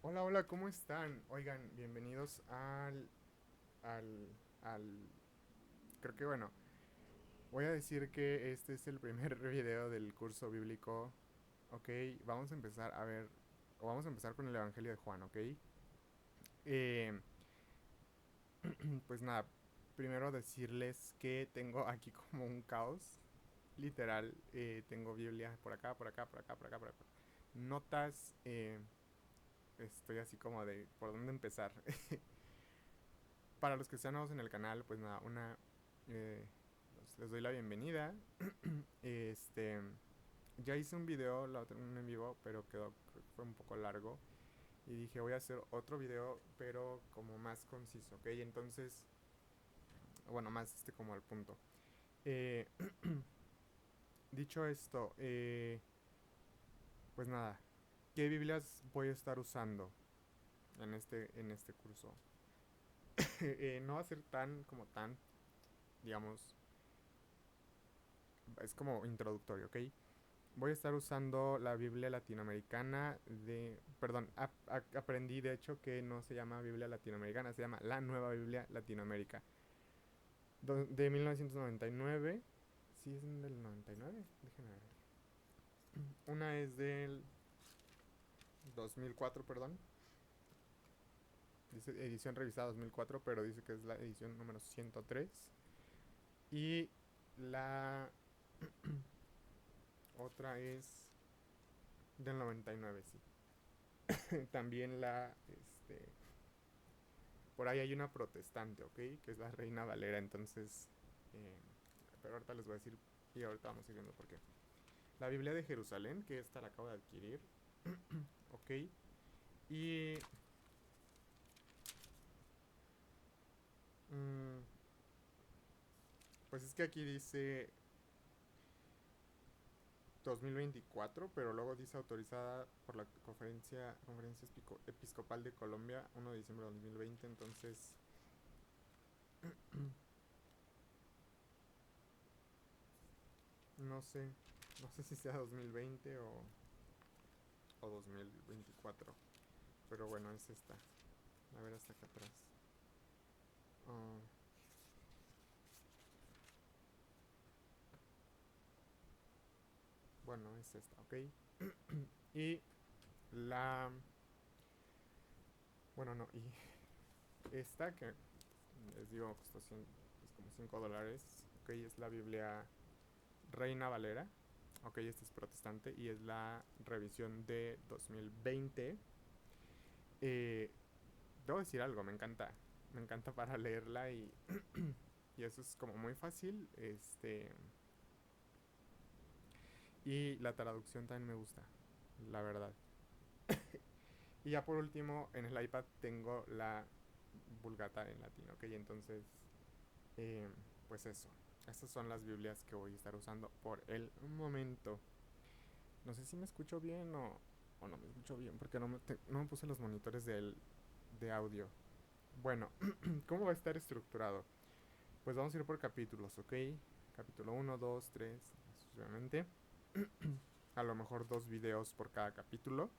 Hola, hola, ¿cómo están? Oigan, bienvenidos al, al, creo que bueno, voy a decir que este es el primer video del curso bíblico, ¿ok? Vamos a empezar a ver, o vamos a empezar con el Evangelio de Juan, ¿ok? Eh, pues nada, primero decirles que tengo aquí como un caos, literal, tengo Biblia por acá, por acá, por acá, por acá, por acá. Notas, estoy así como de por dónde empezar. Para los que están nuevos en el canal, pues nada, eh, les doy la bienvenida. Este, ya hice un video, un en vivo, pero creo que fue un poco largo. Y dije, voy a hacer otro video, pero como más conciso, ¿ok? Entonces, bueno, más como al punto. Eh, Dicho esto, pues nada, ¿qué Biblias voy a estar usando en este curso? No va a ser tan, digamos, es como introductorio, ¿ok? Voy a estar usando la Biblia latinoamericana Perdón, aprendí de hecho que no se llama Biblia latinoamericana, se llama la Nueva Biblia Latinoamérica. De 1999. Sí, es del 99. Déjenme ver. Una es del 2004, perdón. Dice edición revisada 2004, pero dice que es la edición número 103. Y la otra es del 99, sí. También por ahí hay una protestante, ¿ok? Que es la Reina Valera, entonces... eh, pero ahorita les voy a decir y ahorita vamos a ir viendo por qué. La Biblia de Jerusalén, que esta la acabo de adquirir, ¿ok? Y... mm, pues es que aquí dice 2024, pero luego dice autorizada por la Conferencia Episcopal de Colombia, 1 de diciembre de 2020, entonces... no sé, no sé si sea 2020 o 2024. Pero bueno, es esta. A ver hasta acá atrás. Ah, bueno, es esta, ¿ok? Y la... Bueno, no, y esta que les digo costó es como $5. Ok, es la Biblia Reina Valera. Ok, esta es protestante y es la revisión de 2020. Eh, Debo decir algo, me encanta. Me encanta para leerla y eso es como muy fácil. Y la traducción también me gusta, la verdad. Y ya por último, en el iPad tengo la Vulgata en latín, ¿ok? Entonces, eh, pues eso. Estas son las Biblias que voy a estar usando por el momento. No sé si me escucho bien o no me escucho bien, porque no me puse los monitores de audio. Bueno, ¿cómo va a estar estructurado? Pues vamos a ir por capítulos, ¿ok? Capítulo uno, 2, 3, sucesivamente. A lo mejor dos videos por cada capítulo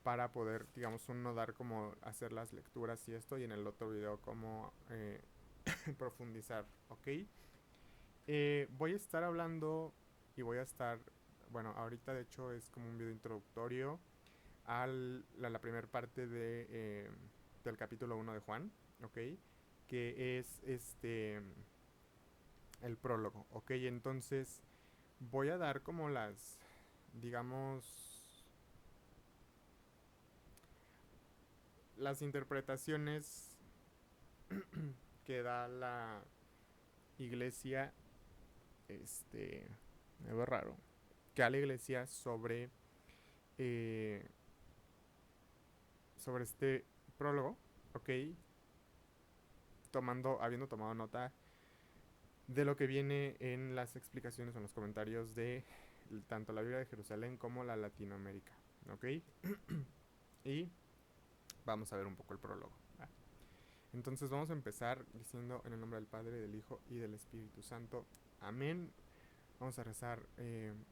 para poder, digamos, uno dar como hacer las lecturas y esto, y en el otro video como profundizar, ¿ok? Voy a estar hablando y voy a estar, bueno, ahorita de hecho es como un video introductorio a la primera parte del capítulo uno de Juan, ¿ok? Que es el prólogo, ¿ok? Entonces voy a dar como digamos, las interpretaciones que da la iglesia, este, me veo raro, que da la iglesia eh, sobre este prólogo, ¿ok? Habiendo tomado nota de lo que viene en las explicaciones o en los comentarios de tanto la Biblia de Jerusalén como la Latinoamérica, ¿ok? Y vamos a ver un poco el prólogo. Entonces vamos a empezar diciendo en el nombre del Padre, del Hijo y del Espíritu Santo. Amén. Vamos a rezar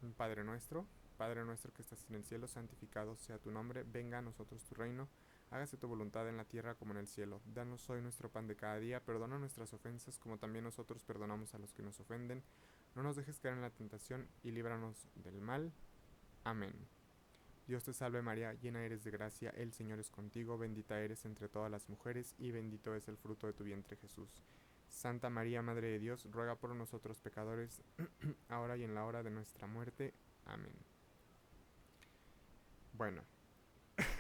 un Padre Nuestro. Padre nuestro que estás en el cielo, santificado sea tu nombre, venga a nosotros tu reino, hágase tu voluntad en la tierra como en el cielo. Danos hoy nuestro pan de cada día, perdona nuestras ofensas como también nosotros perdonamos a los que nos ofenden. No nos dejes caer en la tentación y líbranos del mal. Amén. Dios te salve María, llena eres de gracia, el Señor es contigo, bendita eres entre todas las mujeres y bendito es el fruto de tu vientre Jesús. Santa María, Madre de Dios, ruega por nosotros pecadores, ahora y en la hora de nuestra muerte. Amén. Bueno,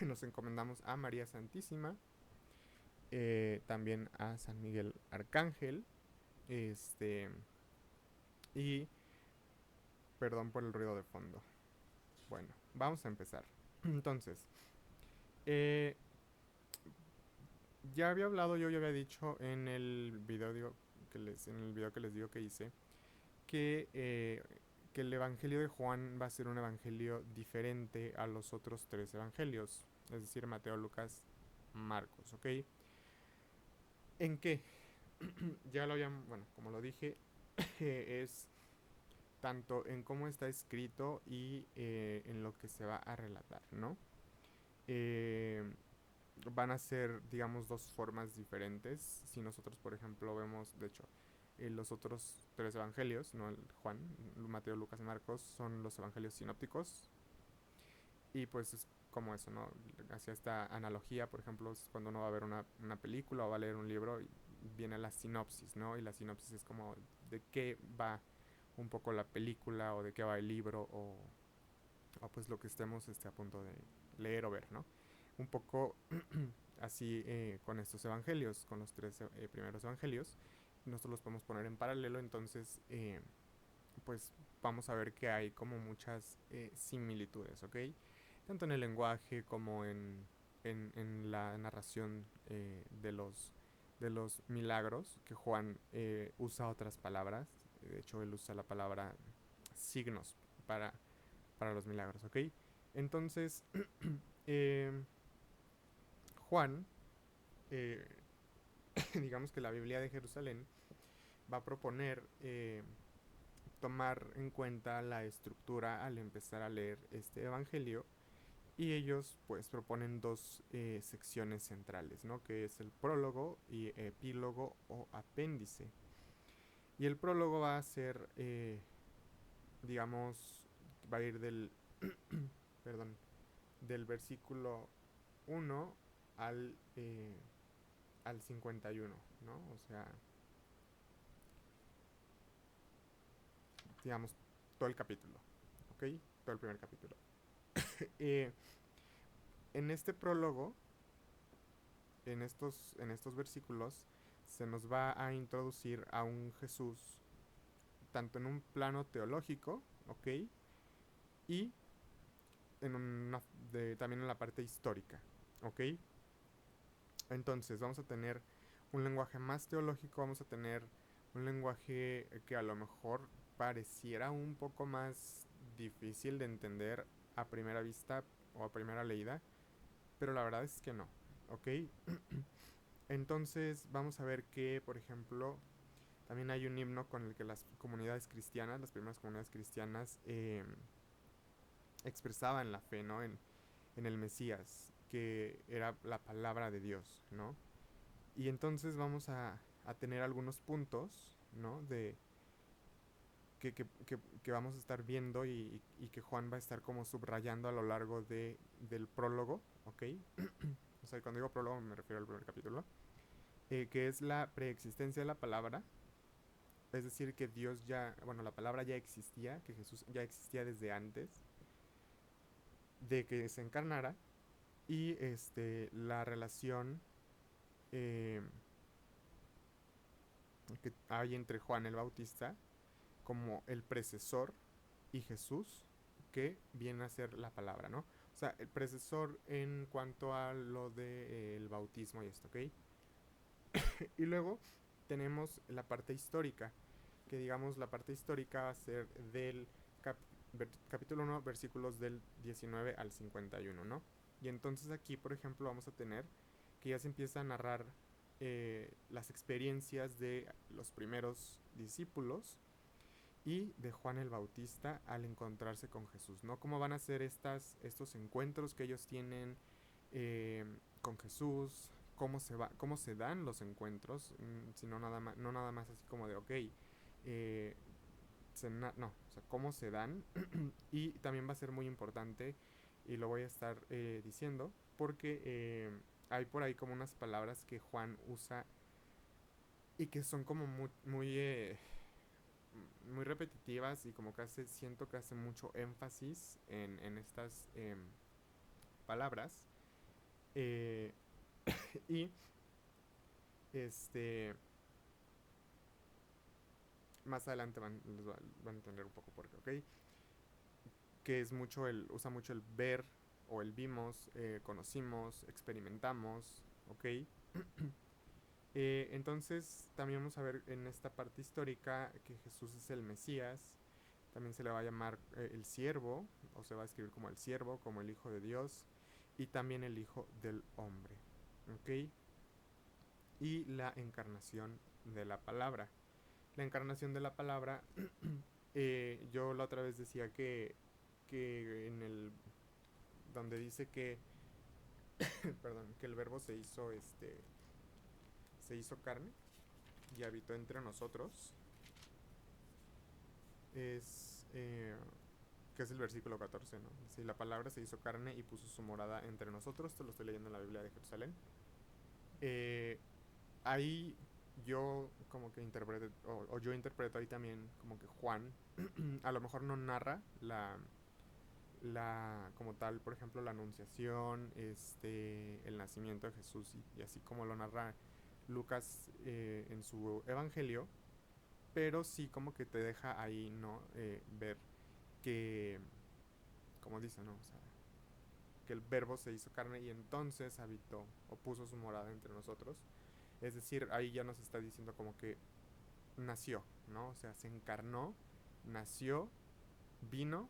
nos encomendamos a María Santísima, también a San Miguel Arcángel, y perdón por el ruido de fondo. Bueno, vamos a empezar. Entonces, eh, ya había hablado, yo ya había dicho en el video que les digo que hice, que el Evangelio de Juan va a ser un evangelio diferente a los otros tres evangelios, es decir, Mateo, Lucas, Marcos, ¿ok? ¿En qué? Ya lo habían, bueno, como lo dije, es tanto en cómo está escrito y en lo que se va a relatar, ¿no? Eh, Van a ser, digamos, dos formas diferentes. Si nosotros, por ejemplo, vemos, de hecho, los otros tres evangelios, no el Juan, Mateo, Lucas y Marcos, son los evangelios sinópticos. Y pues es como eso, ¿no? Hacia esta analogía, por ejemplo, es cuando uno va a ver una película o va a leer un libro, y viene la sinopsis, ¿no? Y la sinopsis es como de qué va un poco la película o de qué va el libro o pues lo que estemos a punto de leer o ver, ¿no? Un poco así con estos evangelios, con los tres primeros evangelios. Nosotros los podemos poner en paralelo, entonces pues vamos a ver que hay como muchas similitudes, ¿ok? Tanto en el lenguaje como en la narración de los milagros, que Juan usa otras palabras. De hecho, él usa la palabra signos para, para los milagros, ¿ok? Entonces, eh, Juan, eh, digamos que la Biblia de Jerusalén, va a proponer tomar en cuenta la estructura al empezar a leer este evangelio y ellos pues proponen dos secciones centrales, ¿no? Que es el prólogo y epílogo o apéndice. Y el prólogo va a ser, digamos, va a ir del, perdón, del versículo 1 al 51, ¿no? O sea, digamos, todo el capítulo, ¿ok? Todo el primer capítulo. eh, en este prólogo, en estos versículos, se nos va a introducir a un Jesús, tanto en un plano teológico, ¿ok? Y en también en la parte histórica, ¿ok? Entonces vamos a tener un lenguaje más teológico, vamos a tener un lenguaje que a lo mejor pareciera un poco más difícil de entender a primera vista o a primera leída, pero la verdad es que no, ¿ok? Entonces vamos a ver que, por ejemplo, también hay un himno con el que las comunidades cristianas, las primeras comunidades cristianas, expresaban la fe, ¿no? En el Mesías, que era la palabra de Dios, ¿no? Y entonces vamos a tener algunos puntos, ¿no? Que vamos a estar viendo y que Juan va a estar como subrayando a lo largo del prólogo, ¿ok? O sea, cuando digo prólogo me refiero al primer capítulo, que es la preexistencia de la palabra, es decir, que Dios ya, bueno, la palabra ya existía, que Jesús ya existía desde antes de que se encarnara, y la relación eh, que hay entre Juan el Bautista como el precesor y Jesús que viene a ser la palabra, ¿no? O sea, el precesor en cuanto a lo del bautismo y esto, ¿ok? Y luego tenemos la parte histórica, que digamos la parte histórica va a ser del capítulo 1, versículos del 19 al 51, ¿no? Y entonces aquí, por ejemplo, vamos a tener que ya se empieza a narrar las experiencias de los primeros discípulos y de Juan el Bautista al encontrarse con Jesús, ¿no? ¿Cómo van a ser estos encuentros que ellos tienen eh, con Jesús? Cómo se dan los encuentros, sino no nada más así como de, ok, eh, no, o sea, cómo se dan. Y también va a ser muy importante, y lo voy a estar diciendo, porque hay por ahí como unas palabras que Juan usa y que son como muy repetitivas, y como que siento que hace mucho énfasis en estas palabras. Eh, y este más adelante van a entender un poco por qué, ¿ok? Que es usa mucho el ver o el vimos, conocimos, experimentamos, ¿ok? Entonces también vamos a ver en esta parte histórica que Jesús es el Mesías. También se le va a llamar el siervo, o se va a escribir como el siervo, como el Hijo de Dios, y también el Hijo del Hombre, ¿ok? Y la encarnación de la palabra. La encarnación de la palabra, yo la otra vez decía que en el donde dice que perdón, que el verbo se hizo carne y habitó entre nosotros, es que es el versículo 14, ¿no? Si la palabra se hizo carne y puso su morada entre nosotros, esto lo estoy leyendo en la Biblia de Jerusalén. eh, Ahí yo como que interpreto, o yo interpreto ahí también como que Juan a lo mejor no narra como tal, por ejemplo, la anunciación, el nacimiento de Jesús, y así como lo narra Lucas en su evangelio, pero sí como que te deja ahí, ¿no? Ver que, como dice, ¿no? O sea, que el verbo se hizo carne y entonces habitó o puso su morada entre nosotros. Es decir, ahí ya nos está diciendo como que nació, ¿no? O sea, se encarnó, nació, vino,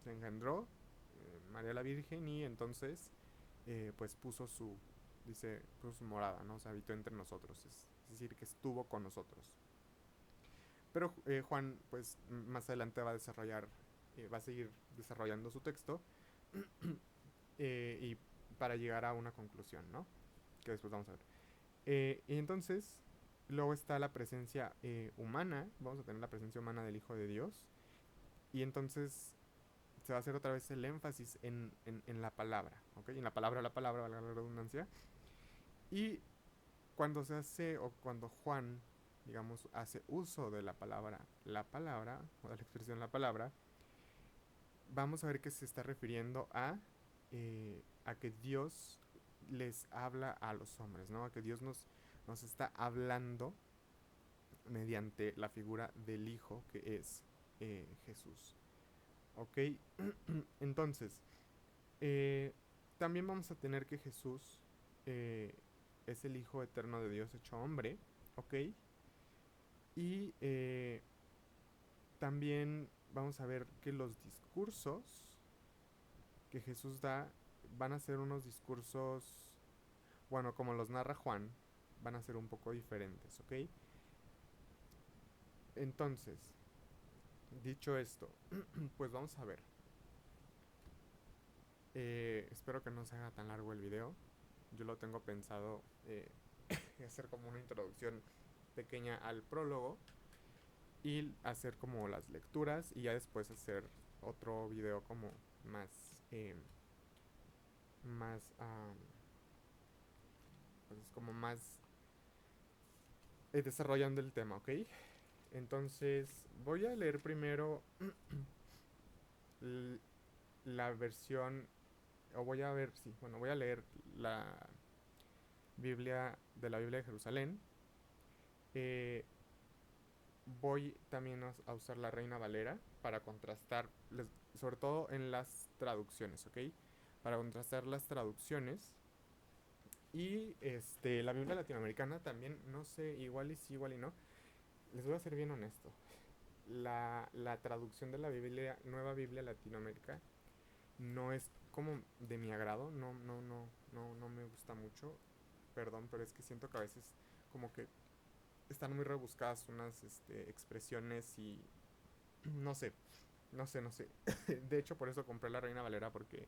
se engendró María la Virgen, y entonces pues puso su morada, ¿no? O sea, habitó entre nosotros, es decir, que estuvo con nosotros. Pero Juan, pues más adelante va a seguir desarrollando su texto y para llegar a una conclusión, ¿no? Que después vamos a ver. Y entonces, luego está la presencia humana, vamos a tener la presencia humana del Hijo de Dios, y entonces se va a hacer otra vez el énfasis en la palabra, ¿ok? En la palabra, valga la redundancia. Y cuando se hace, o cuando Juan, digamos, hace uso de la palabra, o de la expresión la palabra, vamos a ver que se está refiriendo a que Dios les habla a los hombres, ¿no? A que Dios nos está hablando mediante la figura del Hijo, que es Jesús. ¿Ok? Entonces, eh, también vamos a tener que Jesús eh, es el Hijo eterno de Dios hecho hombre. ¿Ok? Y también vamos a ver que los discursos que Jesús da van a ser unos discursos, bueno, como los narra Juan, van a ser un poco diferentes, ¿ok? Entonces, dicho esto, pues vamos a ver. Espero que no se haga tan largo el video. Yo lo tengo pensado hacer como una introducción pequeña al prólogo y hacer como las lecturas, y ya después hacer otro video como más pues como más desarrollando el tema, ¿ok? Entonces voy a leer primero la versión, o voy a ver, sí, bueno, voy a leer la la Biblia de Jerusalén. Eh, Voy también a usar la Reina Valera para contrastar, sobre todo en las traducciones, ¿ok? Para contrastar las traducciones. Y la Biblia latinoamericana también, no sé, igual y sí, igual y no. Les voy a ser bien honesto. La traducción de la Biblia, Nueva Biblia Latinoamérica, no es como de mi agrado, no me gusta mucho. Perdón, pero es que siento que a veces como que están muy rebuscadas unas expresiones No sé, no sé. De hecho, por eso compré la Reina Valera porque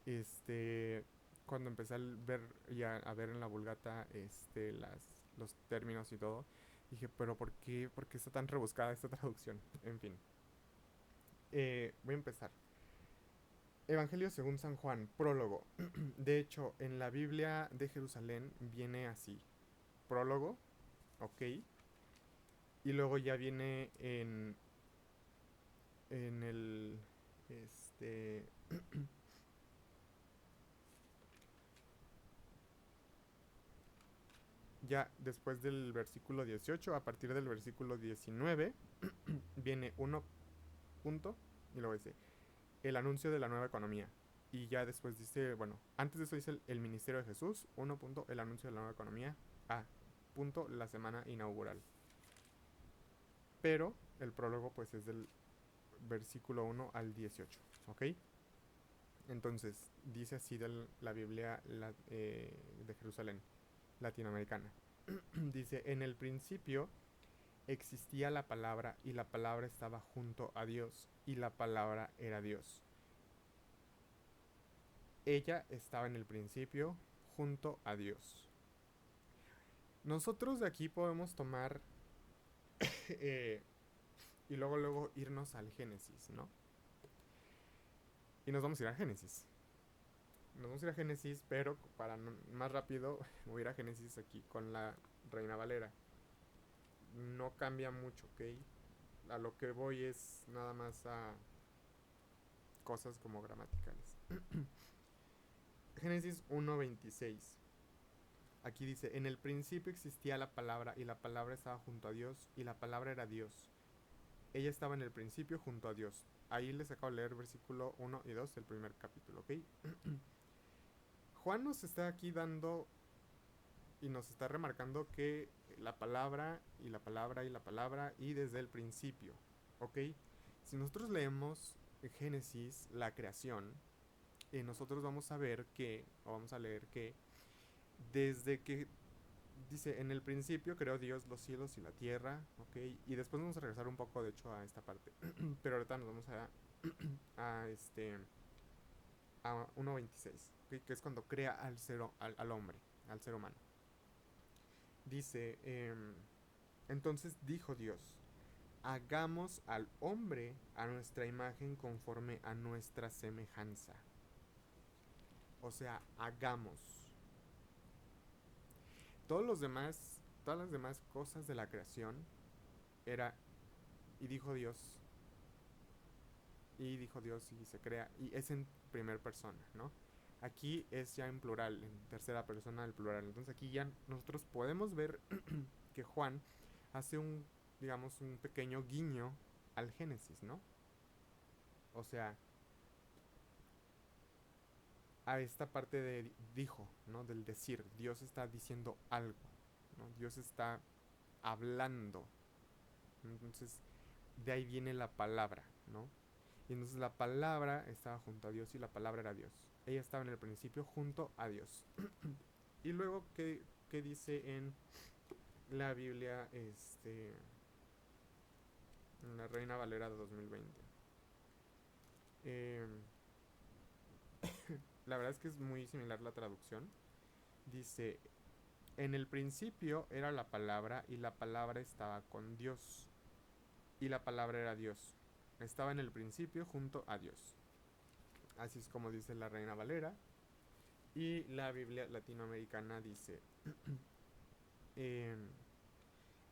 este cuando empecé a ver y a ver en la Vulgata los términos y todo, dije, pero por qué está tan rebuscada esta traducción? En fin, voy a empezar. Evangelio según San Juan, prólogo. De hecho, en la Biblia de Jerusalén viene así: prólogo, ok, y luego ya viene en el este ya después del versículo 18, a partir del versículo 19, viene uno punto y luego dice el anuncio de la nueva economía. Y ya después dice, bueno, antes de eso dice el ministerio de Jesús, uno punto, el anuncio de la nueva economía, a punto, la semana inaugural. Pero el prólogo pues es del versículo 1 al 18, ¿ok? Entonces, dice así de la Biblia de Jerusalén, latinoamericana. Dice, en el principio existía la palabra y la palabra estaba junto a Dios y la palabra era Dios. Ella estaba en el principio junto a Dios. Nosotros de aquí podemos tomar eh, y luego irnos al Génesis, ¿no? Y nos vamos a ir a Génesis. Nos vamos a ir a Génesis, pero para más rápido voy a ir a Génesis aquí con la Reina Valera. No cambia mucho, ¿ok? A lo que voy es nada más a cosas como gramaticales. Génesis 1:26. Aquí dice, en el principio existía la palabra y la palabra estaba junto a Dios y la palabra era Dios. Ella estaba en el principio junto a Dios. Ahí les acabo de leer versículo 1 y 2 del primer capítulo, ¿ok? Juan nos está aquí dando y nos está remarcando que la palabra y la palabra y la palabra y desde el principio, ¿ok? Si nosotros leemos Génesis, la creación, nosotros vamos a ver que, o vamos a leer que, desde que dice, en el principio creó Dios los cielos y la tierra, ¿ok? Y después vamos a regresar un poco, de hecho, a esta parte. Pero ahorita nos vamos a este, a 1.26, ¿ok? Que es cuando crea al hombre, al ser humano. Dice, entonces dijo Dios, hagamos al hombre a nuestra imagen conforme a nuestra semejanza. O sea, hagamos. Todas las demás cosas de la creación era, y dijo Dios, y dijo Dios y se crea, y es en primer persona, ¿no? Aquí es ya en plural, en tercera persona del plural. Entonces aquí ya nosotros podemos ver que Juan hace digamos, un pequeño guiño al Génesis, ¿no? O sea, a esta parte de dijo, ¿no? Del decir, Dios está diciendo algo, ¿no? Dios está hablando. Entonces, de ahí viene la palabra, ¿no? Y entonces la palabra estaba junto a Dios y la palabra era Dios. Ella estaba en el principio junto a Dios. Y luego, ¿qué dice en la Biblia, en la Reina Valera de 2020? Eh, la verdad es que es muy similar la traducción. Dice, en el principio era la palabra y la palabra estaba con Dios. Y la palabra era Dios. Estaba en el principio junto a Dios. Así es como dice la Reina Valera. Y la Biblia latinoamericana dice, eh,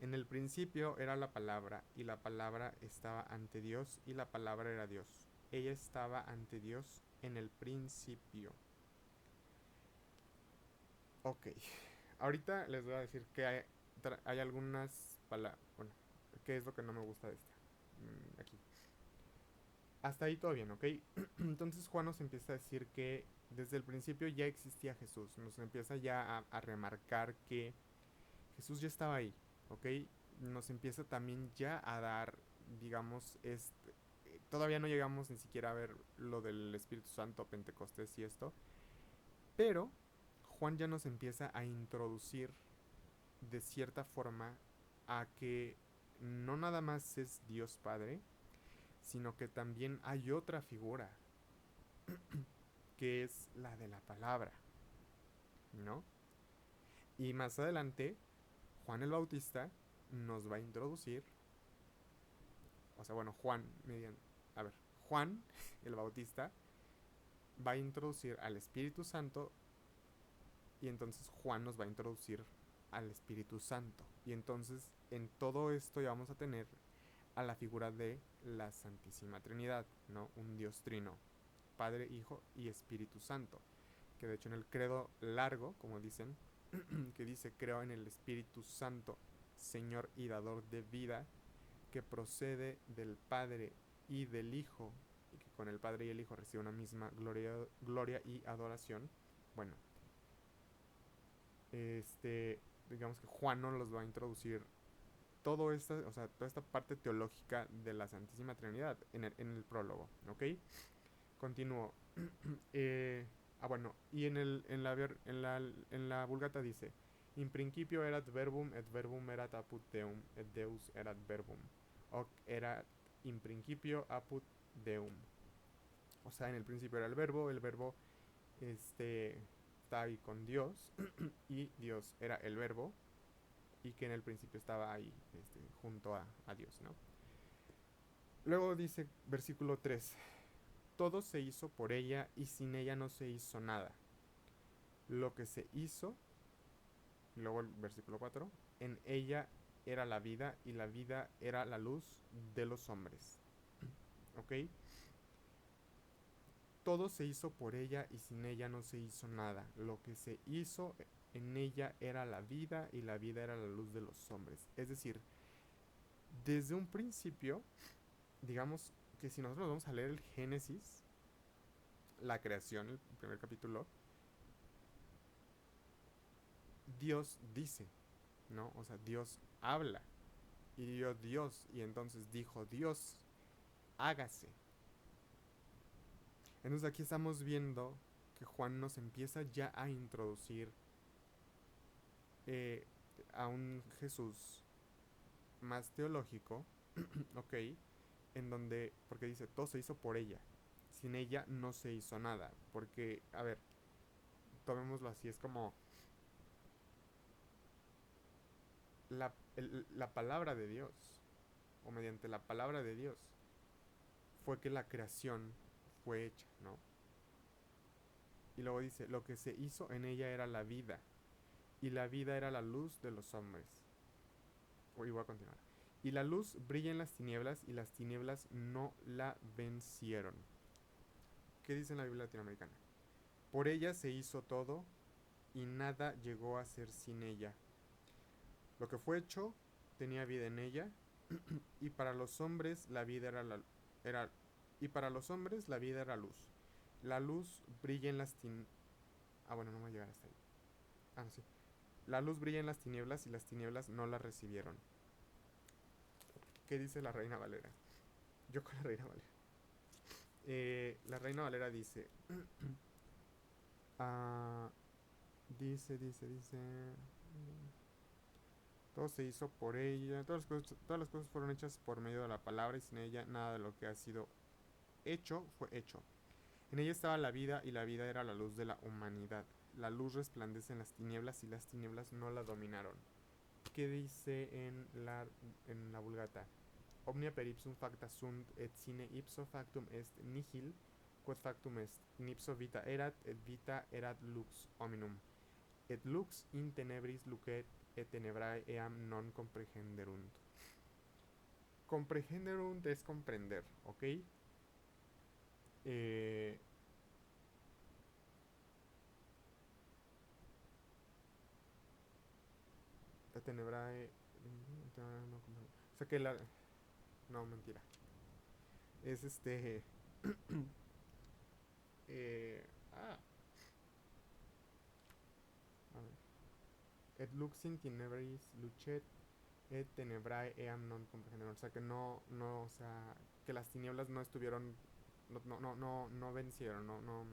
en el principio era la palabra y la palabra estaba ante Dios y la palabra era Dios. Ella estaba ante Dios en el principio. Ok, ahorita les voy a decir que hay algunas palabras, bueno, qué es lo que no me gusta de esta. Aquí. Hasta ahí todo bien, ¿ok? Entonces Juan nos empieza a decir que desde el principio ya existía Jesús. Nos empieza ya a remarcar que Jesús ya estaba ahí, ¿ok? Nos empieza también ya a dar, digamos, todavía no llegamos ni siquiera a ver lo del Espíritu Santo, Pentecostés y esto, pero Juan ya nos empieza a introducir de cierta forma a que no nada más es Dios Padre, sino que también hay otra figura, que es la de la palabra, ¿no? Y más adelante, Juan el Bautista nos va a introducir, o sea, bueno, a ver, Juan el Bautista va a introducir al Espíritu Santo y entonces Juan nos va a introducir al Espíritu Santo. Y entonces en todo esto ya vamos a tener a la figura de la Santísima Trinidad, ¿no? Un Dios trino, Padre, Hijo y Espíritu Santo. Que de hecho en el credo largo, como dicen, que dice: creo en el Espíritu Santo, Señor y dador de vida, que procede del Padre y del Hijo, y que con el Padre y el Hijo recibe una misma gloria y adoración. Bueno, digamos que Juan nos los va a introducir toda esta parte teológica de la Santísima Trinidad en el prólogo, ¿ok? Continúo. Bueno, y en la Vulgata dice: in principio erat verbum, et verbum erat apud Deum, et Deus erat verbum. Hoc erat in principio apud Deum. O sea, en el principio era el verbo está ahí con Dios, y Dios era el verbo, y que en el principio estaba ahí junto a Dios, ¿no? Luego dice versículo 3: todo se hizo por ella y sin ella no se hizo nada. Lo que se hizo, luego el versículo 4, en ella era la vida y la vida era la luz de los hombres. ¿Ok? Todo se hizo por ella y sin ella no se hizo nada. Lo que se hizo en ella era la vida y la vida era la luz de los hombres. Es decir, desde un principio, digamos que si nosotros vamos a leer el Génesis, la creación, el primer capítulo, Dios dice, ¿no? O sea, Dios habla. Y dio Dios, y entonces dijo Dios: hágase. Entonces aquí estamos viendo que Juan nos empieza ya a introducir eh, a un Jesús más teológico, ¿ok? En donde, porque dice, todo se hizo por ella. Sin ella no se hizo nada. Porque, a ver, tomémoslo así, es como la palabra de Dios, o mediante la palabra de Dios, fue que la creación fue hecha, ¿no? Y luego dice: lo que se hizo en ella era la vida, y la vida era la luz de los hombres. Y voy a continuar. Y la luz brilla en las tinieblas, y las tinieblas no la vencieron. ¿Qué dice en la Biblia latinoamericana? Por ella se hizo todo, y nada llegó a ser sin ella. Lo que fue hecho tenía vida en ella, y para los hombres la vida era y para los hombres la vida era luz. La luz brilla en las tinieblas. Bueno, no voy a llegar hasta ahí. No, sí. La luz brilla en las tinieblas y las tinieblas no la recibieron. ¿Qué dice la Reina Valera? Yo con la Reina Valera. La Reina Valera dice... ah, dice... todo se hizo por ella. Todas las cosas fueron hechas por medio de la palabra, y sin ella nada de lo que ha sido hecho fue hecho. En ella estaba la vida, y la vida era la luz de la humanidad. La luz resplandece en las tinieblas, y las tinieblas no la dominaron. ¿Qué dice en la Vulgata? Omnia per ipsum facta sunt, et sine ipso factum est nihil, quod factum est. Nipso vita erat, et vita erat lux hominum. Et lux in tenebris lucet, et tenebrae eam non comprehenderunt. Comprehenderunt es comprender, ¿ok? Tenebrae... O sea que la... No, mentira. Es eh, ah, a ver. Et lux in tenebris lucet, et tenebrae eam non comprehenderunt. O sea que o sea, que las tinieblas no estuvieron, no vencieron, no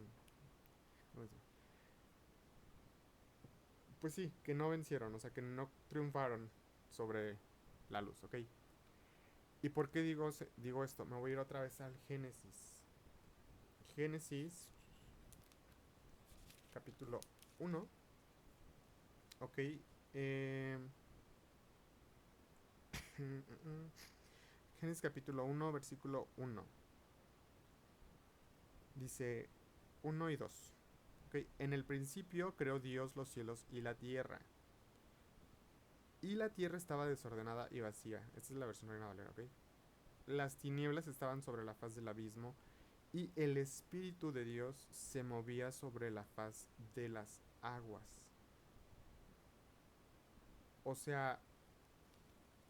vencieron. Pues sí, que no vencieron, o sea que no triunfaron sobre la luz, ¿ok? ¿Y por qué digo esto? Me voy a ir otra vez al Génesis. Génesis, capítulo 1. Ok. Eh, Génesis capítulo 1, versículo 1. Dice 1 y 2. Okay. En el principio creó Dios los cielos y la tierra. Y la tierra estaba desordenada y vacía. Esta es la versión Reina Valera, ¿ok? Las tinieblas estaban sobre la faz del abismo y el Espíritu de Dios se movía sobre la faz de las aguas. O sea,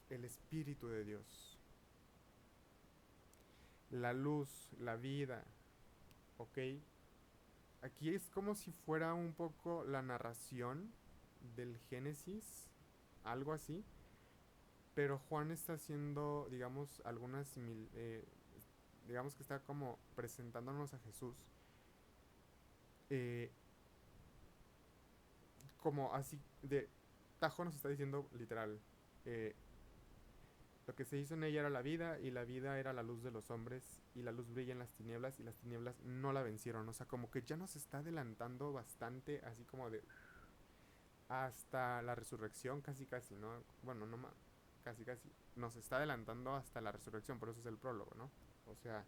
el Espíritu de Dios. La luz, la vida, ¿ok? Aquí es como si fuera un poco la narración del Génesis, algo así. Pero Juan está haciendo, digamos, digamos que está como presentándonos a Jesús. eh, Como así de tajo nos está diciendo literal. eh, lo que se hizo en ella era la vida y la vida era la luz de los hombres y la luz brilla en las tinieblas y las tinieblas no la vencieron. O sea, como que ya nos está adelantando bastante, así como de hasta la resurrección, casi casi, ¿no? Bueno, no más, casi casi. Nos está adelantando hasta la resurrección, por eso es el prólogo, ¿no? O sea,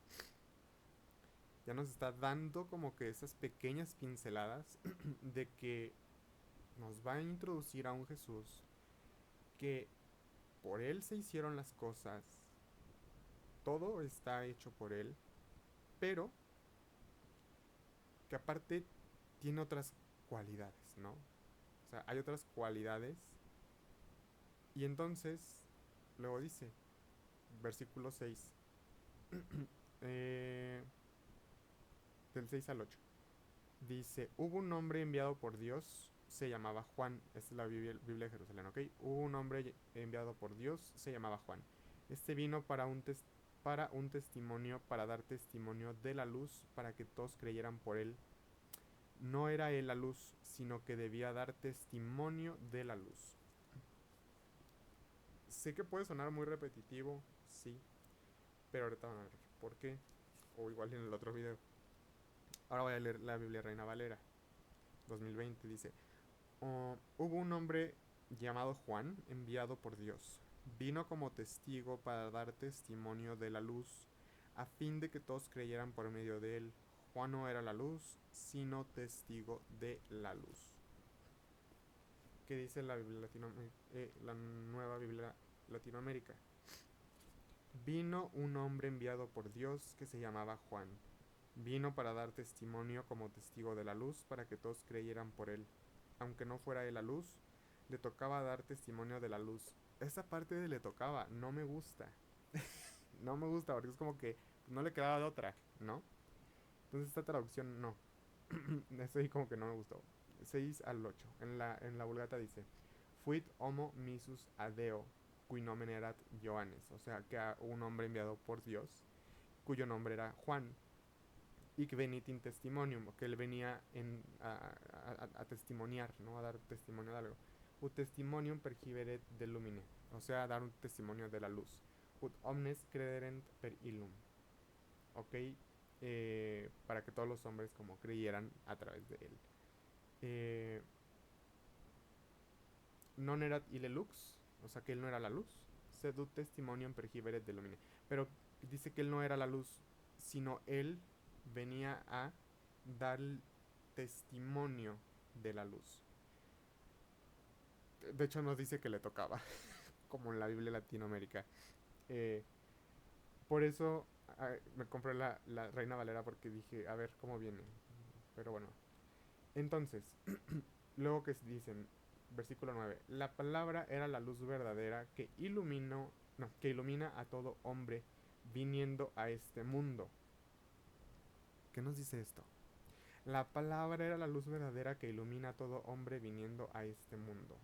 ya nos está dando como que esas pequeñas pinceladas de que nos va a introducir a un Jesús que por él se hicieron las cosas, todo está hecho por él, pero que aparte tiene otras cualidades, ¿no? O sea, hay otras cualidades y entonces luego dice, versículo 6, eh, del 6 al 8, dice, hubo un hombre enviado por Dios, se llamaba Juan, esta es la Biblia de Jerusalén, ¿ok? Hubo un hombre enviado por Dios, se llamaba Juan. Este vino para un testimonio, para dar testimonio de la luz, para que todos creyeran por él. No era él la luz, sino que debía dar testimonio de la luz. Sé que puede sonar muy repetitivo, sí, pero ahorita van a ver por qué, o igual en el otro video. Ahora voy a leer la Biblia Reina Valera 2020, dice, hubo un hombre llamado Juan, enviado por Dios. Vino como testigo para dar testimonio de la luz, a fin de que todos creyeran por medio de él. Juan no era la luz, sino testigo de la luz. ¿Qué dice la Biblia la nueva Biblia Latinoamérica? Vino un hombre enviado por Dios que se llamaba Juan. Vino para dar testimonio como testigo de la luz, para que todos creyeran por él. Aunque no fuera él la luz, le tocaba dar testimonio de la luz. Esa parte de le tocaba no me gusta. No me gusta porque es como que no le quedaba de otra, ¿no? Entonces esta traducción no. Estoy como que no me gustó. 6 al 8. En la Vulgata dice, Fuit homo missus adeo, cui nomen erat Johannes. O sea, que un hombre enviado por Dios, cuyo nombre era Juan. Ic venit in testimonium, que él venía a testimoniar, ¿no? A dar testimonio de algo. Ut testimonium perciberet de lumine, o sea, dar un testimonio de la luz. Ut omnes crederent per illum, ok, para que todos los hombres como creyeran a través de él. Non erat ille lux, o sea, que él no era la luz. Sed ut testimonium perciberet de lumine, pero dice que él no era la luz, sino él venía a dar testimonio de la luz. De hecho nos dice que le tocaba, como en la Biblia Latinoamérica. Eh, por eso me compré la Reina Valera porque dije, a ver cómo viene. Pero bueno. Entonces, luego que dicen, versículo 9, la palabra era la luz verdadera que que ilumina a todo hombre viniendo a este mundo. ¿Qué nos dice esto? La palabra era la luz verdadera que ilumina a todo hombre viniendo a este mundo.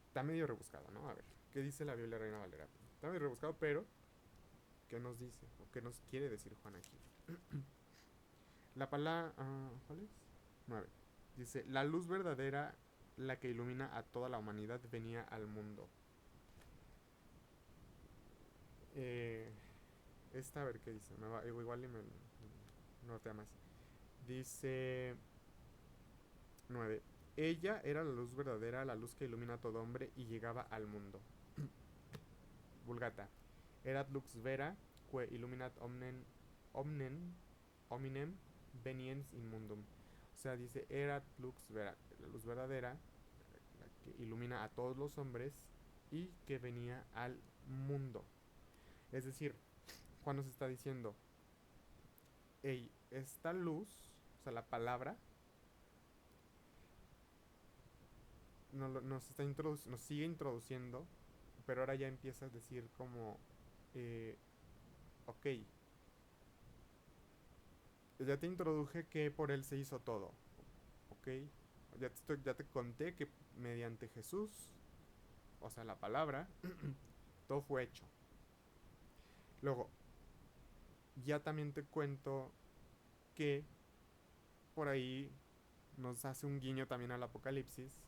Está medio rebuscado, ¿no? A ver, ¿qué dice la Biblia Reina Valera? Está medio rebuscado, pero ¿qué nos dice? ¿O qué nos quiere decir Juan aquí? La palabra... ¿cuál es? 9. Dice, la luz verdadera la que ilumina a toda la humanidad, venía al mundo. Eh, a ver qué dice. Igual y me notea más. Dice 9. Ella era la luz verdadera, la luz que ilumina a todo hombre y llegaba al mundo. Vulgata. Erat lux vera, que illuminat omnen hominem veniens in mundum. O sea, dice erat lux vera, la luz verdadera, la que ilumina a todos los hombres y que venía al mundo. Es decir, Juan nos está diciendo, hey, esta luz, o sea, la palabra, nos sigue introduciendo, pero ahora ya empieza a decir como, eh, ok, ya te introduje que por él se hizo todo, ok, ya te conté que mediante Jesús, o sea, la palabra, todo fue hecho. Luego, ya también te cuento que por ahí nos hace un guiño también al Apocalipsis,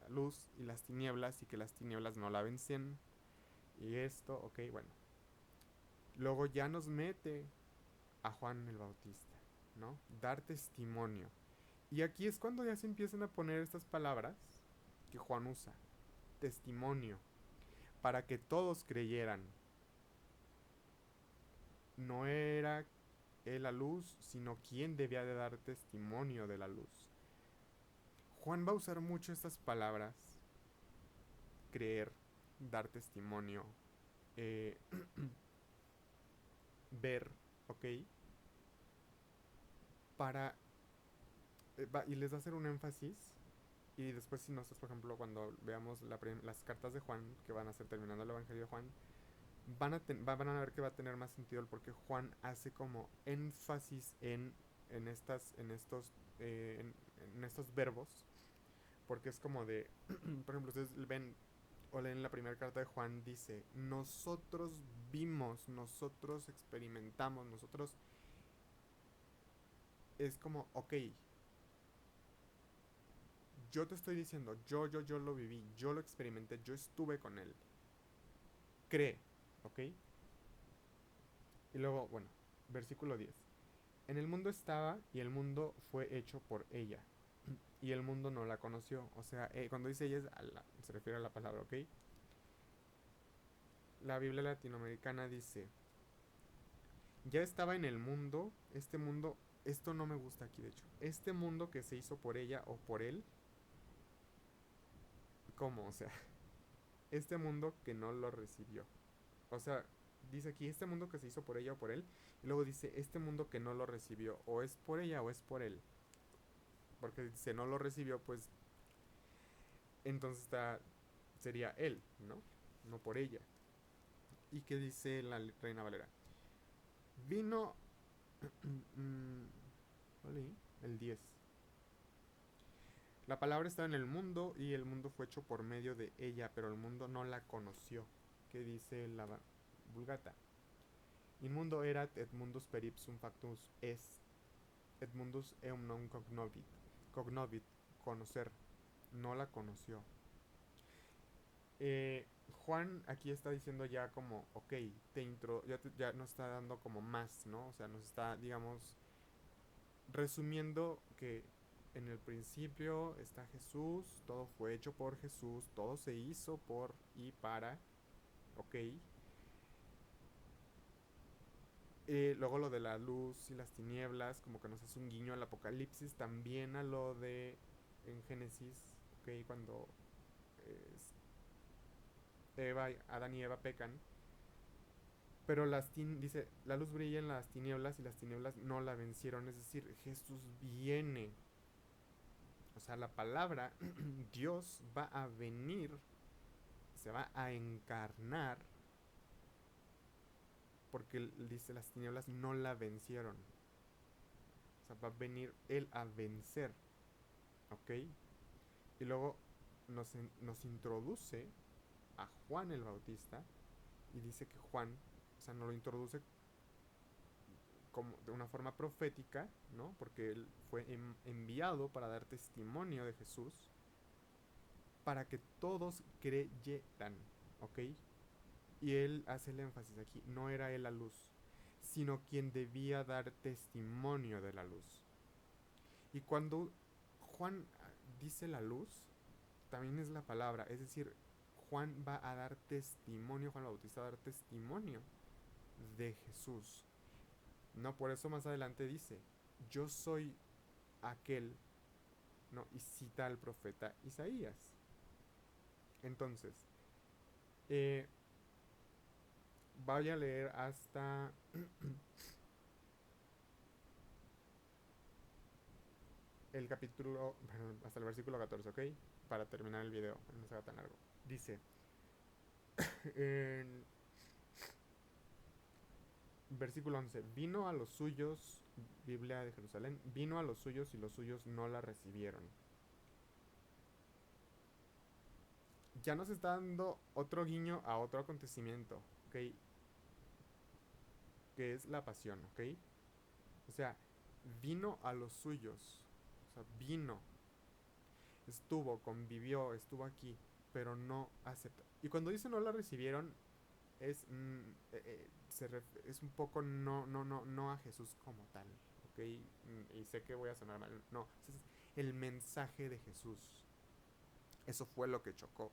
la luz y las tinieblas, y que las tinieblas no la vencen. Y esto, ok, bueno. Luego ya nos mete a Juan el Bautista, ¿no? Dar testimonio. Y aquí es cuando ya se empiezan a poner estas palabras que Juan usa. Testimonio. Para que todos creyeran. No era él la luz, sino quien debía de dar testimonio de la luz. Juan va a usar mucho estas palabras. Creer, dar testimonio, eh, ver, ¿ok? Para... y les va a hacer un énfasis. Y después si nosotros, por ejemplo, cuando veamos las cartas de Juan, que van a ser terminando el Evangelio de Juan, van a ver que va a tener más sentido el porque Juan hace como énfasis en estos, en estos verbos. Porque es como de, por ejemplo, ustedes ven o leen la primera carta de Juan, dice, nosotros vimos, nosotros experimentamos, nosotros... Es como, ok, yo te estoy diciendo, yo lo viví, yo lo experimenté, yo estuve con él. Cree, ¿ok? Y luego, bueno, versículo 10. En el mundo estaba y el mundo fue hecho por ella. Y el mundo no la conoció. O sea, cuando dice ella se refiere a la palabra, ¿ok? La Biblia latinoamericana dice, ya estaba en el mundo, este mundo, esto no me gusta aquí de hecho, este mundo que se hizo por ella o por él, ¿cómo? O sea, este mundo que no lo recibió. O sea, dice aquí este mundo que se hizo por ella o por él, y luego dice este mundo que no lo recibió, o es por ella o es por él. Porque si no lo recibió, pues entonces sería él, ¿no? No por ella. ¿Y qué dice la Reina Valera? Vino... ¿Vale? El 10. La palabra estaba en el mundo y el mundo fue hecho por medio de ella, pero el mundo no la conoció. ¿Qué dice la Vulgata? In mundo erat et mundus per ipsum factus est, et mundus eum non cognovit. Cognovit, conocer. No la conoció. Eh, Juan aquí está diciendo ya como, ok, ya nos está dando como más, ¿no? O sea, nos está, digamos, resumiendo que en el principio está Jesús, todo fue hecho por Jesús, todo se hizo por y para, ok. Luego lo de la luz y las tinieblas, como que nos hace un guiño al Apocalipsis, también a lo de en Génesis, ok, cuando Adán y Eva pecan. Pero dice, la luz brilla en las tinieblas y las tinieblas no la vencieron. Es decir, Jesús viene. O sea, la palabra, Dios va a venir, se va a encarnar, porque dice, las tinieblas no la vencieron. O sea, va a venir Él a vencer. ¿Ok? Y luego nos introduce a Juan el Bautista y dice que Juan, o sea, nos lo introduce como de una forma profética, ¿no? Porque él fue enviado para dar testimonio de Jesús. para que todos creyeran, ¿ok? Y él hace el énfasis aquí, no era él la luz, sino quien debía dar testimonio de la luz. Y cuando Juan dice la luz, también es la palabra, es decir, Juan va a dar testimonio, Juan el Bautista va a dar testimonio de Jesús. No, por eso más adelante dice, yo soy aquel, no, y cita al profeta Isaías. Entonces, eh, voy a leer hasta el capítulo, bueno, hasta el versículo 14, ¿ok? Para terminar el video, no se va tan largo. Dice, en versículo 11, vino a los suyos, Biblia de Jerusalén, vino a los suyos y los suyos no la recibieron. Ya nos está dando otro guiño a otro acontecimiento, ¿ok? Que es la pasión, ¿ok? O sea, vino a los suyos, o sea, vino, estuvo, convivió, estuvo aquí, pero no aceptó. Y cuando dice no la recibieron, es, es un poco no a Jesús como tal, ¿ok? Y sé que voy a sonar mal, no, es el mensaje de Jesús. Eso fue lo que chocó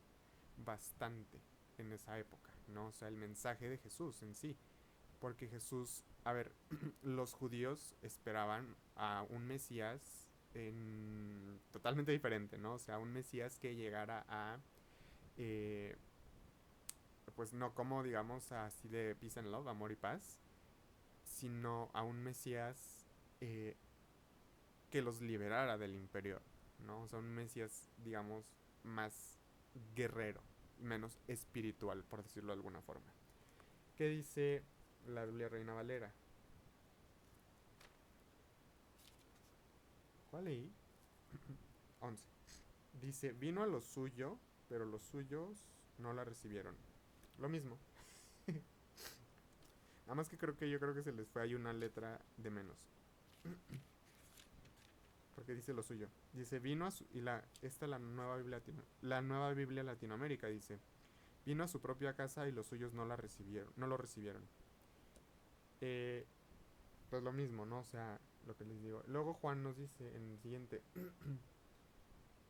bastante en esa época, ¿no? O sea, el mensaje de Jesús en sí. Porque Jesús, a ver, los judíos esperaban a un Mesías totalmente diferente, ¿no? O sea, un Mesías que llegara a, eh, pues no como digamos así de peace and love, amor y paz, sino a un Mesías eh, que los liberara del imperio, ¿no? O sea, un Mesías, digamos, más guerrero, menos espiritual, por decirlo de alguna forma. ¿Qué dice la Biblia Reina Valera? ¿Cuál leí? 11. Dice, vino a lo suyo, pero los suyos no la recibieron. Lo mismo. Nada más que yo creo que se les fue ahí una letra de menos. Porque dice lo suyo. Dice, vino a su... Y esta es la nueva Biblia la nueva Biblia Latinoamérica, dice. Vino a su propia casa y los suyos no la recibieron. No lo recibieron. Eh, pues lo mismo, ¿no? O sea, lo que les digo. Luego Juan nos dice en el siguiente.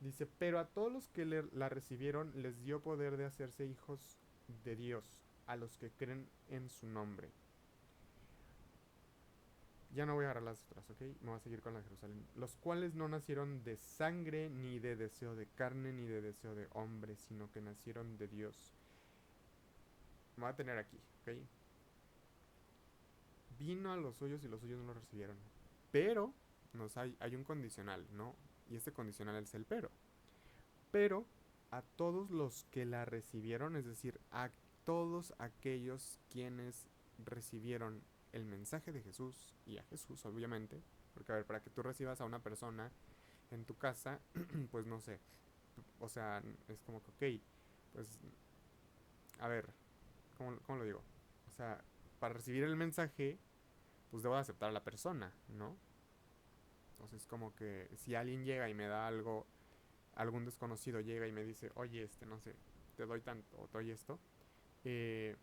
Dice, pero a todos los que la recibieron les dio poder de hacerse hijos de Dios, a los que creen en su nombre. Ya no voy a agarrar las otras, ¿ok? Me voy a seguir con la de Jerusalén. Los cuales no nacieron de sangre, ni de deseo de carne, ni de deseo de hombre, sino que nacieron de Dios. Me voy a tener aquí, ¿ok? Vino a los suyos y los suyos no lo recibieron. Pero hay un condicional, ¿no? Y este condicional es el pero. Pero a todos los que la recibieron, es decir, a todos aquellos quienes recibieron el mensaje de Jesús y a Jesús, obviamente, porque a ver, para que tú recibas a una persona en tu casa, pues no sé, o sea, es como que, ok, pues, a ver, ¿cómo lo digo? O sea, para recibir el mensaje, pues debo de aceptar a la persona, ¿no? Entonces, como que si alguien llega y me da algo, algún desconocido llega y me dice, oye, no sé, te doy tanto o te doy esto, eh,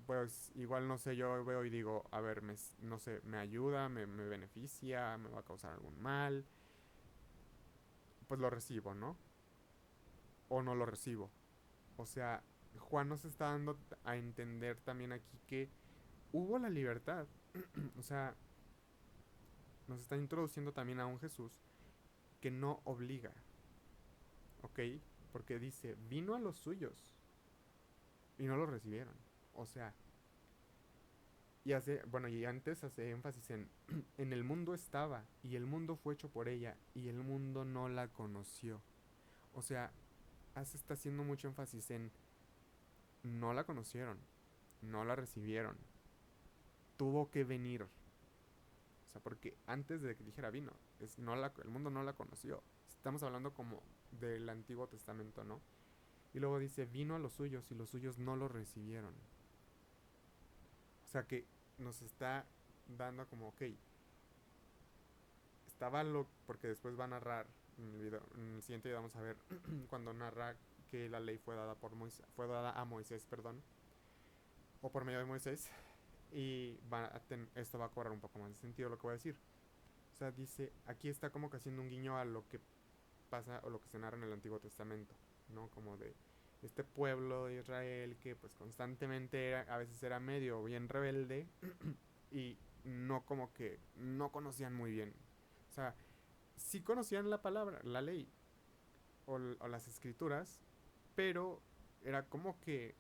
pues igual no sé, yo veo y digo, a ver, no sé, me ayuda, me beneficia, me va a causar algún mal, pues lo recibo, ¿no? O no lo recibo. O sea, Juan nos está dando a entender también aquí que hubo la libertad. O sea, nos está introduciendo también a un Jesús que no obliga, ¿ok? Porque dice, vino a los suyos y no lo recibieron. O sea, y antes hace énfasis en, en el mundo estaba y el mundo fue hecho por ella y el mundo no la conoció. O sea, está haciendo mucho énfasis en no la conocieron, no la recibieron, tuvo que venir. O sea, porque antes de que dijera vino, el mundo no la conoció. Estamos hablando como del Antiguo Testamento, ¿no? Y luego dice, vino a los suyos y los suyos no lo recibieron. O sea que nos está dando como, ok, estaba porque después va a narrar En el siguiente video vamos a ver cuando narra que la ley fue dada a Moisés, perdón, o por medio de Moisés, y esto va a cobrar un poco más de sentido lo que voy a decir. O sea, dice, aquí está como que haciendo un guiño a lo que pasa o lo que se narra en el Antiguo Testamento, ¿no? Como de este pueblo de Israel que pues constantemente a veces era medio bien rebelde y no como que no conocían muy bien. O sea, sí conocían la palabra, la ley o las escrituras, pero era como que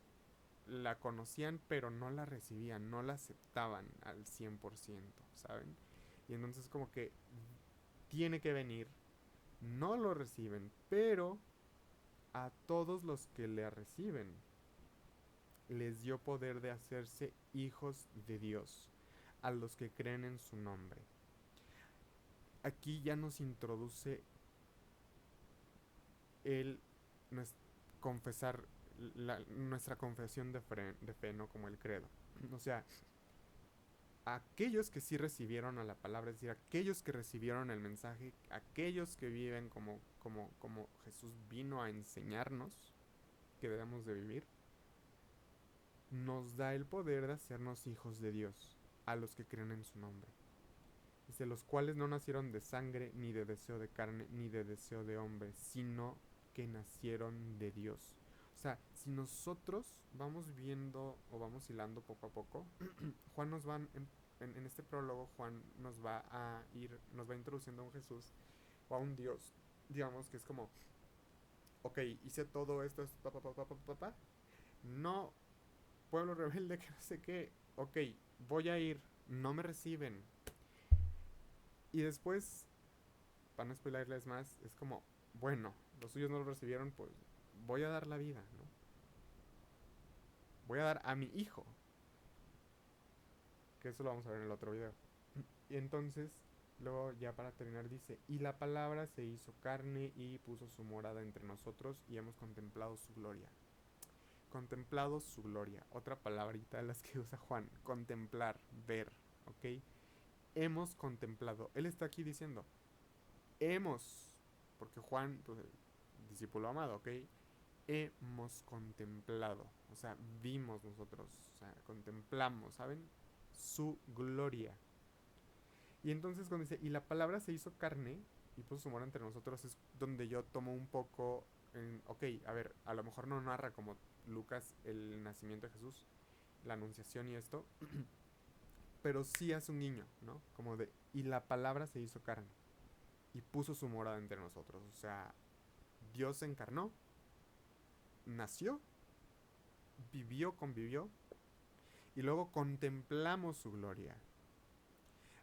la conocían pero no la recibían, no la aceptaban al 100%, ¿saben? Y entonces como que tiene que venir, no lo reciben, pero a todos los que le reciben les dio poder de hacerse hijos de Dios, a los que creen en su nombre. Aquí ya nos introduce el confesar nuestra confesión de fe, ¿no? Como el credo. O sea, aquellos que sí recibieron a la palabra, es decir, aquellos que recibieron el mensaje, aquellos que viven como Jesús vino a enseñarnos que debemos de vivir, nos da el poder de hacernos hijos de Dios, a los que creen en su nombre. Dice, los cuales no nacieron de sangre, ni de deseo de carne, ni de deseo de hombre, sino que nacieron de Dios. O sea, si nosotros vamos viendo o vamos hilando poco a poco, Juan nos va en este prólogo, Juan nos va introduciendo a un Jesús o a un Dios, digamos que es como, ok, hice todo esto, no, pueblo rebelde que no sé qué, ok, voy a ir, no me reciben. Y después, para no spoilerles más, es como, bueno, los suyos no lo recibieron, pues voy a dar la vida, ¿no? Voy a dar a mi hijo, que eso lo vamos a ver en el otro video. Y entonces, luego ya para terminar dice, y la palabra se hizo carne y puso su morada entre nosotros y hemos contemplado su gloria. Contemplado su gloria, otra palabrita de las que usa Juan, contemplar, ver, ¿ok? Hemos contemplado, él está aquí diciendo, hemos, porque Juan, pues, discípulo amado, ¿ok? Hemos contemplado, o sea, vimos nosotros, o sea, contemplamos, ¿saben? Su gloria. Y entonces cuando dice, y la palabra se hizo carne y puso su mora entre nosotros, es donde yo tomo un poco, ok, a ver, a lo mejor no narra como Lucas el nacimiento de Jesús, la anunciación y esto, pero sí hace un guiño, ¿no? Como de, y la palabra se hizo carne y puso su morada entre nosotros, o sea, Dios se encarnó, nació, vivió, convivió y luego contemplamos su gloria.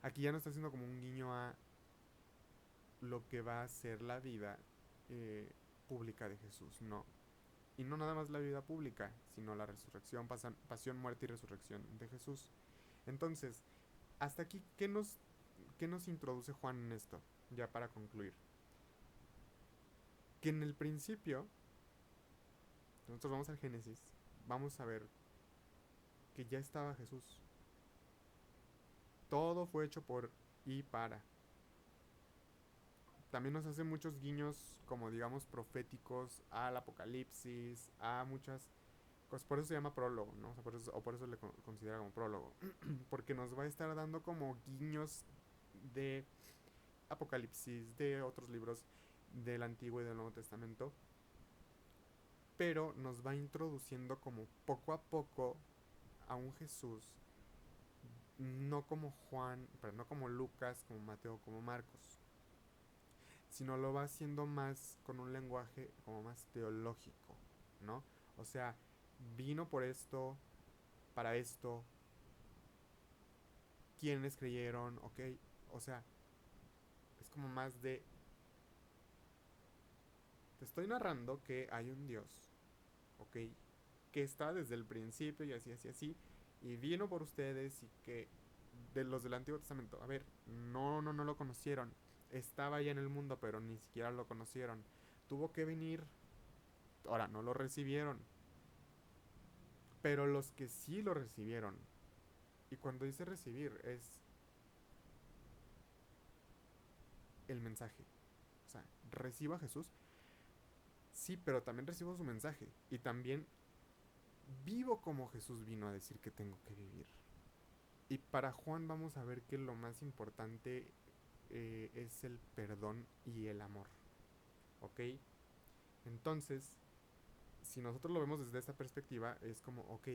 Aquí ya no está haciendo como un guiño a lo que va a ser la vida eh, pública de Jesús, no. Y no nada más la vida pública, sino la resurrección, pasión, muerte y resurrección de Jesús. Entonces, hasta aquí, qué nos introduce Juan en esto? Ya para concluir. Que en el principio, nosotros vamos al Génesis, vamos a ver que ya estaba Jesús. Todo fue hecho por y para. También nos hace muchos guiños, como digamos, proféticos al Apocalipsis, a muchas cosas. Por eso se llama prólogo, ¿no? O sea, por eso le considera como prólogo. Porque nos va a estar dando como guiños de Apocalipsis, de otros libros del Antiguo y del Nuevo Testamento. Pero nos va introduciendo como poco a poco a un Jesús, no como Juan, pero no como Lucas, como Mateo, como Marcos, sino lo va haciendo más con un lenguaje como más teológico, ¿no? O sea, vino por esto, para esto, quienes creyeron, ok, o sea, es como más de, te estoy narrando que hay un Dios, ok, que está desde el principio y así, así, así, y vino por ustedes y que de los del Antiguo Testamento, a ver, no lo conocieron, estaba ya en el mundo, pero ni siquiera lo conocieron, tuvo que venir, ahora no lo recibieron, pero los que sí lo recibieron, y cuando dice recibir es el mensaje, o sea, recibo a Jesús, sí, pero también recibo su mensaje. Y también vivo como Jesús vino a decir que tengo que vivir. Y para Juan vamos a ver que lo más importante es el perdón y el amor. ¿Ok? Entonces, si nosotros lo vemos desde esta perspectiva, es como, ok,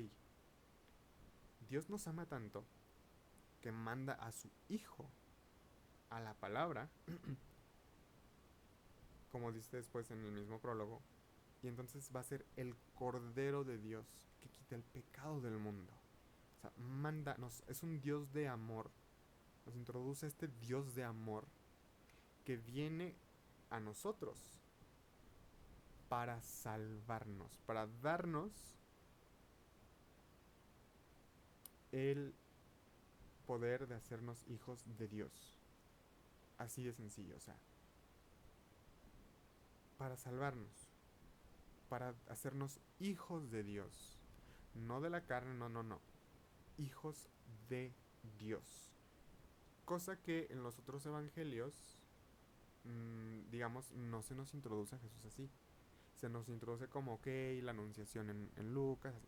Dios nos ama tanto que manda a su Hijo a la palabra, como dice después en el mismo prólogo, y entonces va a ser el Cordero de Dios que quita el pecado del mundo. O sea, es un Dios de amor, nos introduce este Dios de amor que viene a nosotros para salvarnos, para darnos el poder de hacernos hijos de Dios. Así de sencillo, o sea, para salvarnos, para hacernos hijos de Dios. No de la carne, no, no, no. Hijos de Dios. Cosa que en los otros evangelios, digamos, no se nos introduce a Jesús así. Se nos introduce como, ok, la anunciación en Lucas, así.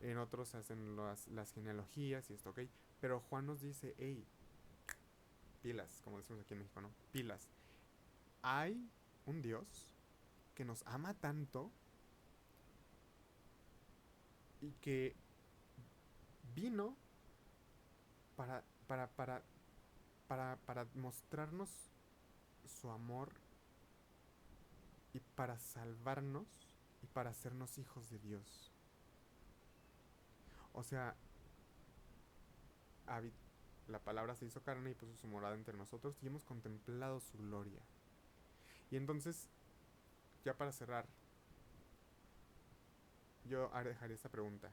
En otros hacen las genealogías y esto, ok. Pero Juan nos dice, hey, pilas, como decimos aquí en México, ¿no? Pilas. Hay un Dios que nos ama tanto y que vino para, para, para, para mostrarnos su amor y para salvarnos y para hacernos hijos de Dios. O sea, la palabra se hizo carne y puso su morada entre nosotros y hemos contemplado su gloria. Y entonces, ya para cerrar, yo dejaré esta pregunta.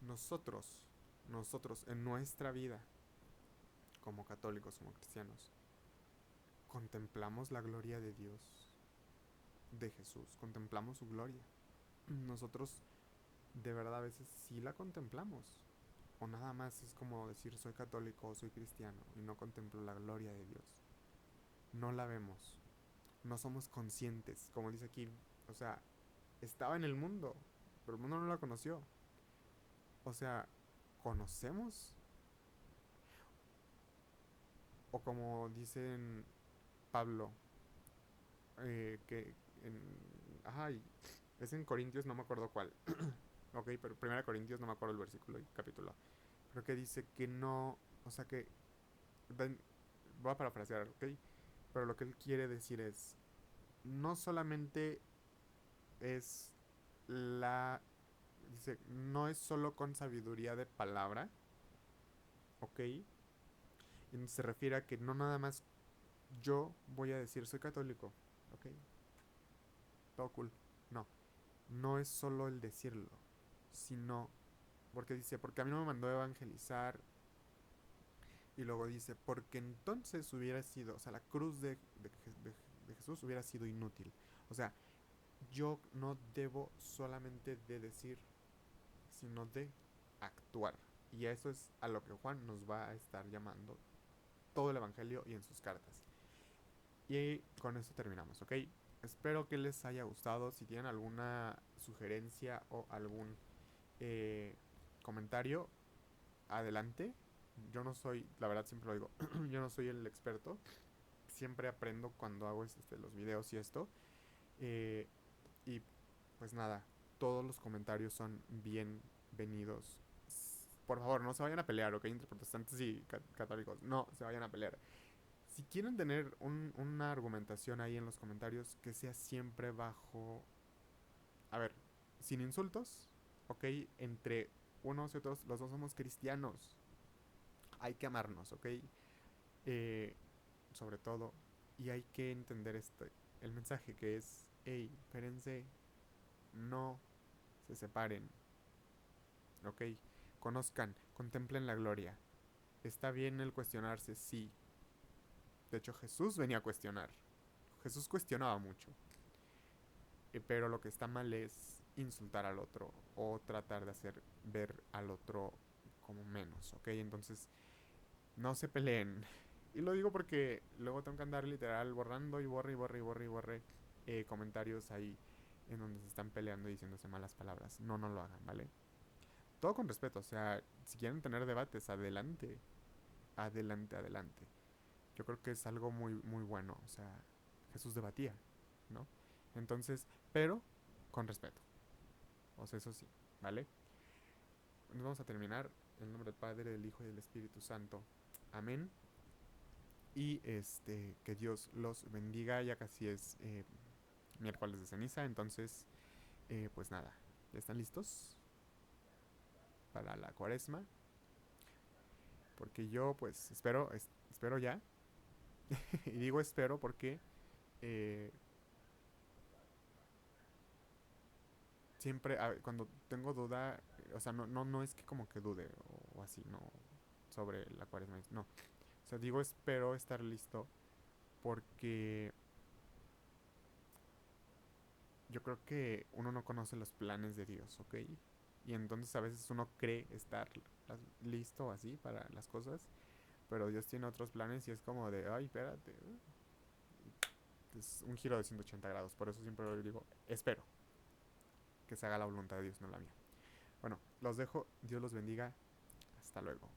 Nosotros en nuestra vida, como católicos, como cristianos, contemplamos la gloria de Dios, de Jesús, contemplamos su gloria. Nosotros de verdad a veces sí la contemplamos. O nada más es como decir soy católico o soy cristiano y no contemplo la gloria de Dios. No la vemos. No somos conscientes. Como dice aquí, o sea, estaba en el mundo, pero el mundo no la conoció. O sea, ¿conocemos? O como dicen Pablo, que en... Ajá, es en Corintios, no me acuerdo cuál. Ok, pero 1 Corintios, no me acuerdo el versículo y capítulo. Pero que dice que no, o sea que, voy a parafrasear, ok, pero lo que él quiere decir es, no solamente es la, dice, no es solo con sabiduría de palabra, ok, y se refiere a que no nada más yo voy a decir soy católico, ok, todo cool, no, no es solo el decirlo, sino, porque dice, porque a mí no me mandó a evangelizar. Y luego dice, porque entonces hubiera sido, o sea, la cruz de Jesús hubiera sido inútil. O sea, yo no debo solamente de decir, sino de actuar. Y eso es a lo que Juan nos va a estar llamando todo el Evangelio y en sus cartas. Y con esto terminamos, ¿ok? Espero que les haya gustado. Si tienen alguna sugerencia o algún eh, comentario, adelante. Yo no soy, la verdad siempre lo digo, yo no soy el experto. Siempre aprendo cuando hago los videos y esto. Eh, y pues nada, todos los comentarios son bienvenidos. Por favor, no se vayan a pelear, ¿ok? Entre protestantes y católicos. No se vayan a pelear. Si quieren tener una argumentación ahí en los comentarios, que sea siempre bajo... A ver, sin insultos, ¿ok? Entre unos y otros, los dos somos cristianos. Hay que amarnos, ¿ok? Eh, sobre todo. Y hay que entender el mensaje que es, hey, espérense, no se separen, ¿ok? Conozcan, contemplen la gloria. Está bien el cuestionarse, sí. De hecho, Jesús venía a cuestionar. Jesús cuestionaba mucho. Pero lo que está mal es insultar al otro o tratar de hacer ver al otro como menos, ¿ok? Entonces, no se peleen. Y lo digo porque luego tengo que andar literal borrando y borre y borre y borre y borre comentarios ahí en donde se están peleando y diciéndose malas palabras. No, no lo hagan, ¿vale? Todo con respeto, o sea, si quieren tener debates, adelante, adelante, adelante. Yo creo que es algo muy, muy bueno, o sea, Jesús debatía, ¿no? Entonces, pero con respeto, o sea, eso sí, ¿vale? Nos vamos a terminar en el nombre del Padre, del Hijo y del Espíritu Santo. Amén. Y que Dios los bendiga, ya casi es miércoles de ceniza, entonces, pues nada, ¿ya están listos para la cuaresma? Porque yo, pues, espero ya. Y digo espero porque eh, siempre, cuando tengo duda, o sea, no es que como que dude o así, no, sobre la cuaresma, no. O sea, digo espero estar listo porque yo creo que uno no conoce los planes de Dios, ¿ok? Y entonces a veces uno cree estar listo así para las cosas, pero Dios tiene otros planes y es como de, ay, espérate. Es un giro de 180 grados, por eso siempre digo, espero que se haga la voluntad de Dios, no la mía. Bueno, los dejo, Dios los bendiga, hasta luego.